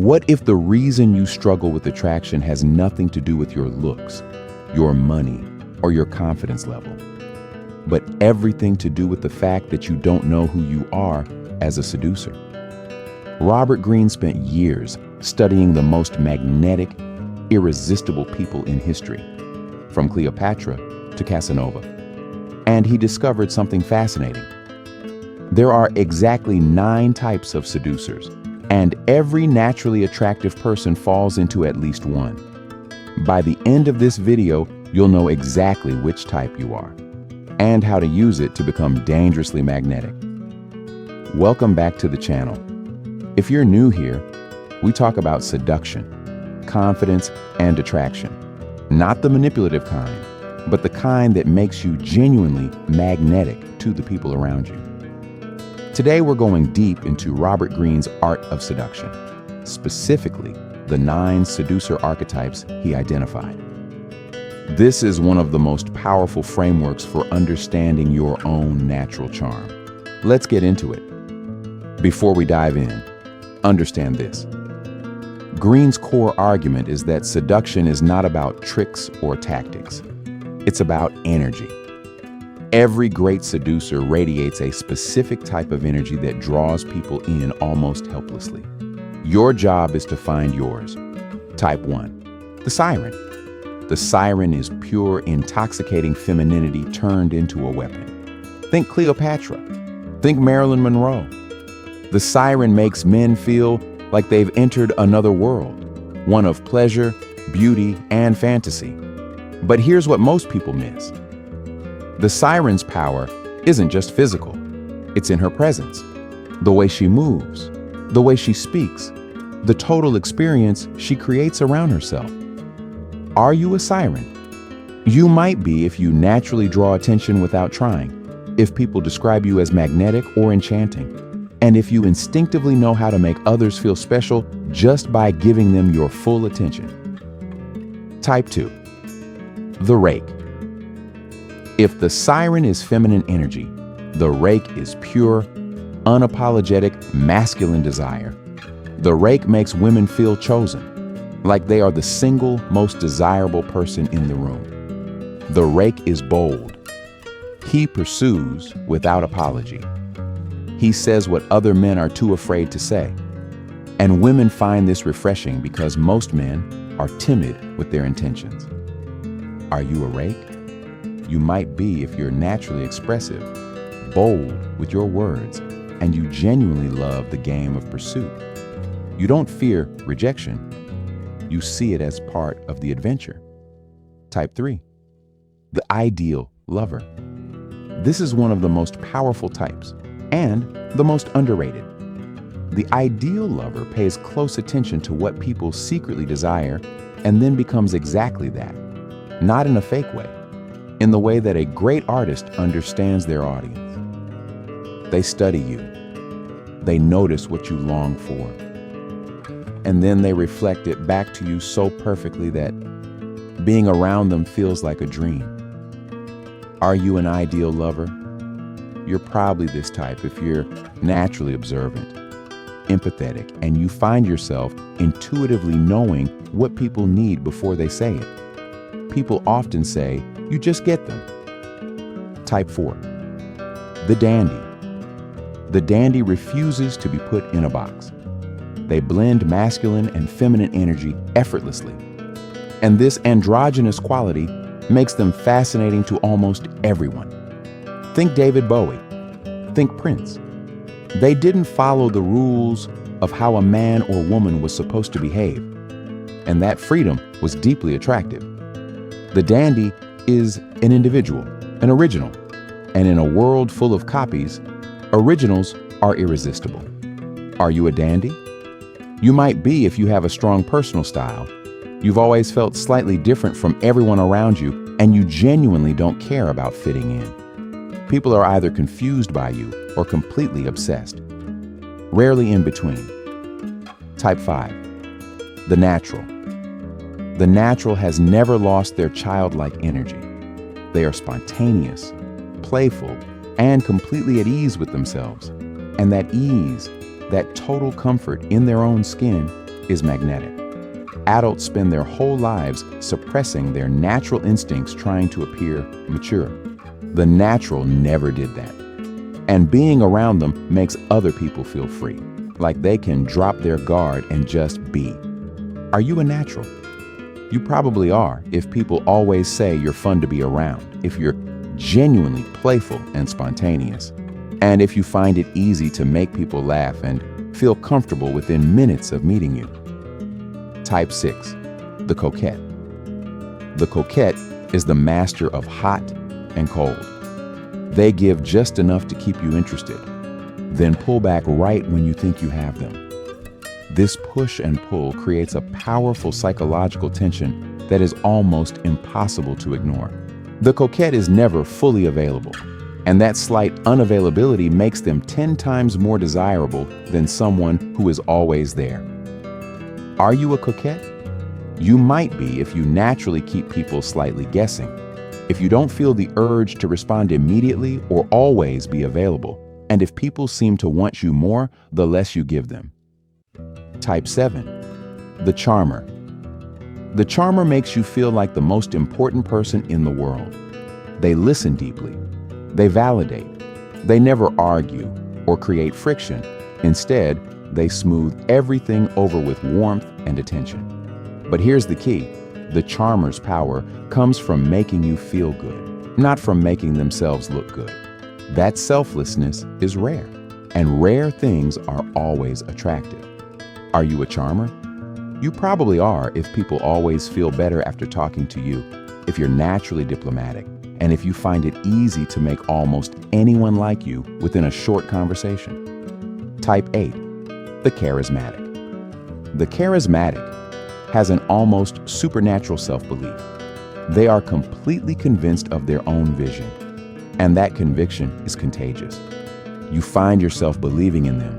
What if the reason you struggle with attraction has nothing to do with your looks, your money, or your confidence level, but everything to do with the fact that you don't know who you are as a seducer? Robert Greene spent years studying the most magnetic, irresistible people in history, from Cleopatra to Casanova. And he discovered something fascinating. There are exactly 9 types of seducers, and every naturally attractive person falls into at least one. By the end of this video, you'll know exactly which type you are, and how to use it to become dangerously magnetic. Welcome back to the channel. If you're new here, we talk about seduction, confidence, and attraction. Not the manipulative kind, but the kind that makes you genuinely magnetic to the people around you. Today we're going deep into Robert Greene's art of seduction, specifically the 9 seducer archetypes he identified. This is one of the most powerful frameworks for understanding your own natural charm. Let's get into it. Before we dive in, understand this. Greene's core argument is that seduction is not about tricks or tactics. It's about energy. Every great seducer radiates a specific type of energy that draws people in almost helplessly. Your job is to find yours. Type 1, the siren. The siren is pure, intoxicating femininity turned into a weapon. Think Cleopatra. Think Marilyn Monroe. The siren makes men feel like they've entered another world, one of pleasure, beauty, and fantasy. But here's what most people miss. The siren's power isn't just physical. It's in her presence, the way she moves, the way she speaks, the total experience she creates around herself. Are you a siren? You might be if you naturally draw attention without trying, if people describe you as magnetic or enchanting, and if you instinctively know how to make others feel special just by giving them your full attention. Type 2, the rake. If the siren is feminine energy, the rake is pure, unapologetic, masculine desire. The rake makes women feel chosen, like they are the single most desirable person in the room. The rake is bold. He pursues without apology. He says what other men are too afraid to say. And women find this refreshing because most men are timid with their intentions. Are you a rake? You might be if you're naturally expressive, bold with your words, and you genuinely love the game of pursuit. You don't fear rejection. You see it as part of the adventure. Type 3, the ideal lover. This is one of the most powerful types and the most underrated. The ideal lover pays close attention to what people secretly desire and then becomes exactly that, not in a fake way. In the way that a great artist understands their audience. They study you. They notice what you long for. And then they reflect it back to you so perfectly that being around them feels like a dream. Are you an ideal lover? You're probably this type if you're naturally observant, empathetic, and you find yourself intuitively knowing what people need before they say it. People often say, you just get them. Type 4, the dandy. The dandy refuses to be put in a box. They blend masculine and feminine energy effortlessly. And this androgynous quality makes them fascinating to almost everyone. Think David Bowie. Think Prince. They didn't follow the rules of how a man or woman was supposed to behave. And that freedom was deeply attractive. The dandy is an individual, an original, and in a world full of copies, originals are irresistible. Are you a dandy? You might be if you have a strong personal style. You've always felt slightly different from everyone around you, and you genuinely don't care about fitting in. People are either confused by you or completely obsessed. Rarely in between. Type 5, the natural. The natural has never lost their childlike energy. They are spontaneous, playful, and completely at ease with themselves. And that ease, that total comfort in their own skin, is magnetic. Adults spend their whole lives suppressing their natural instincts trying to appear mature. The natural never did that. And being around them makes other people feel free, like they can drop their guard and just be. Are you a natural? You probably are if people always say you're fun to be around, if you're genuinely playful and spontaneous, and if you find it easy to make people laugh and feel comfortable within minutes of meeting you. Type 6, the coquette. The coquette is the master of hot and cold. They give just enough to keep you interested, then pull back right when you think you have them. This push and pull creates a powerful psychological tension that is almost impossible to ignore. The coquette is never fully available, and that slight unavailability makes them 10 times more desirable than someone who is always there. Are you a coquette? You might be if you naturally keep people slightly guessing, if you don't feel the urge to respond immediately or always be available, and if people seem to want you more the less you give them. Type 7, the charmer. The charmer makes you feel like the most important person in the world. They listen deeply. They validate. They never argue or create friction. Instead, they smooth everything over with warmth and attention. But here's the key. The charmer's power comes from making you feel good, not from making themselves look good. That selflessness is rare, and rare things are always attractive. Are you a charmer? You probably are if people always feel better after talking to you, if you're naturally diplomatic, and if you find it easy to make almost anyone like you within a short conversation. Type 8, the charismatic. The charismatic has an almost supernatural self-belief. They are completely convinced of their own vision, and that conviction is contagious. You find yourself believing in them,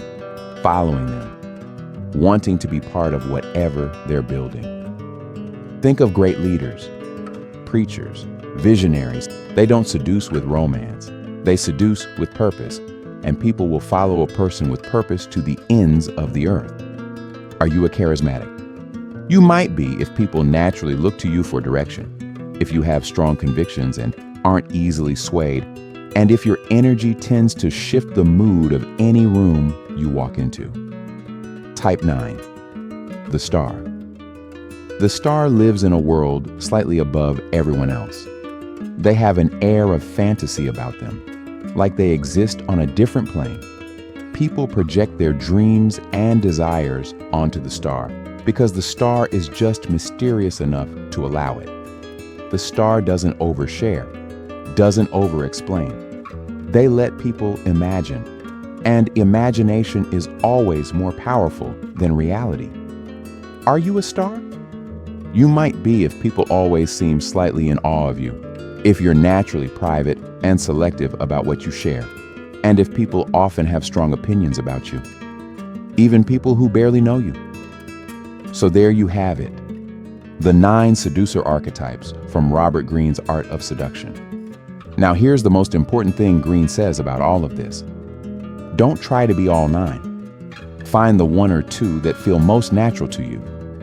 following them, wanting to be part of whatever they're building. Think of great leaders, preachers, visionaries. They don't seduce with romance. They seduce with purpose, and people will follow a person with purpose to the ends of the earth. Are you a charismatic? You might be if people naturally look to you for direction, if you have strong convictions and aren't easily swayed, and if your energy tends to shift the mood of any room you walk into. Type 9, the star. The star lives in a world slightly above everyone else. They have an air of fantasy about them, like they exist on a different plane. People project their dreams and desires onto the star because the star is just mysterious enough to allow it. The star doesn't overshare, doesn't over-explain. They let people imagine, and imagination is always more powerful than reality. Are you a star? You might be if people always seem slightly in awe of you, if you're naturally private and selective about what you share, and if people often have strong opinions about you, even people who barely know you. So there you have it, the 9 seducer archetypes from Robert Greene's Art of Seduction. Now here's the most important thing Greene says about all of this. Don't try to be all 9. Find the 1 or 2 that feel most natural to you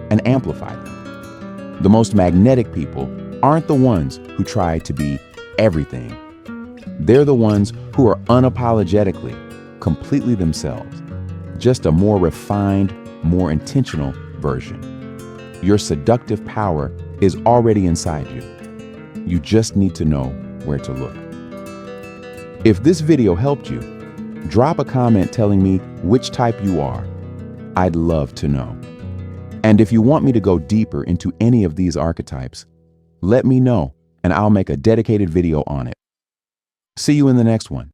and amplify them. The most magnetic people aren't the ones who try to be everything. They're the ones who are unapologetically, completely themselves, just a more refined, more intentional version. Your seductive power is already inside you. You just need to know where to look. If this video helped you, drop a comment telling me which type you are. I'd love to know. And if you want me to go deeper into any of these archetypes, let me know and I'll make a dedicated video on it. See you in the next one.